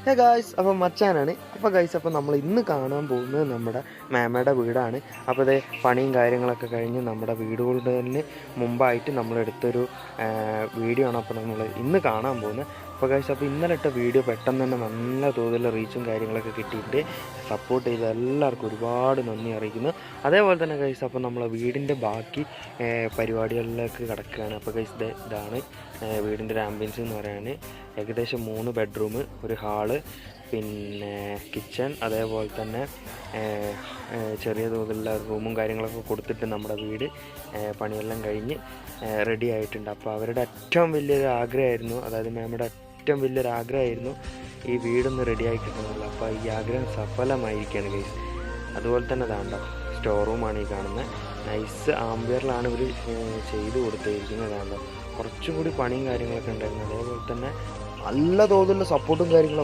Hey guys, അപ്പോൾ മച്ചാനാണ്. അപ്പോൾ guys, അപ്പോൾ നമ്മൾ ഇന്ന് കാണാൻ പോകുന്നത് നമ്മുടെ മാമയുടെ വീടാണ്. അപ്പോൾ അതേ പണിയും കാര്യങ്ങളൊക്കെ കഴിഞ്ഞ് നമ്മുടെ വീടുകളുടെ മുമ്പായിട്ട് നമ്മളെടുത്തൊരു വീഡിയോ ആണ് അപ്പോൾ നമ്മൾ ഇന്ന് കാണാൻ പോകുന്നത്. അപ്പോൾ ഗായ്സ്, അപ്പോൾ ഇന്നലെ ഇട്ട വീഡിയോ പെട്ടെന്ന് തന്നെ നല്ല തോതിലുള്ള റീച്ചും കാര്യങ്ങളൊക്കെ കിട്ടിയിട്ട് സപ്പോർട്ട് ചെയ്ത എല്ലാവർക്കും ഒരുപാട് നന്ദി അറിയിക്കുന്നു. അതേപോലെ തന്നെ ഗായ്സ്, അപ്പോൾ നമ്മളെ വീടിൻ്റെ ബാക്കി പരിപാടികളിലേക്ക് കിടക്കുകയാണ്. അപ്പോൾ ഗായ്സ്, ഇതാണ് വീടിൻ്റെ ഒരു ആംബിയൻസ് എന്ന് പറയാൻ. ഏകദേശം 3 ബെഡ്റൂം, ഒരു ഹാള്, പിന്നെ കിച്ചൺ, അതേപോലെ തന്നെ ചെറിയ തോതിലുള്ള റൂമും കാര്യങ്ങളൊക്കെ കൊടുത്തിട്ട് നമ്മുടെ വീട് പണിയെല്ലാം കഴിഞ്ഞ് റെഡി ആയിട്ടുണ്ട്. അപ്പോൾ അവരുടെ ഏറ്റവും വലിയൊരു ആഗ്രഹമായിരുന്നു, അതായത് മാമയുടെ ഏറ്റവും വലിയൊരു ആഗ്രഹമായിരുന്നു ഈ വീടൊന്ന് റെഡിയായി കിട്ടുന്നുള്ളൂ. അപ്പോൾ ഈ ആഗ്രഹം സഫലമായിരിക്കുകയാണ് ഗൈസ്. അതുപോലെ തന്നെ താണ്ടോ സ്റ്റോർ റൂമാണ് ഈ കാണുന്നത്. നൈസ് ആംബിയറിലാണ് ഇവർ ചെയ്ത് കൊടുത്തിരിക്കുന്നത്. താണ്ടോ കുറച്ചും കൂടി പണിയും കാര്യങ്ങളൊക്കെ ഉണ്ടായിരുന്നു. അതേപോലെ തന്നെ നല്ല തോതിലുള്ള സപ്പോർട്ടും കാര്യങ്ങളും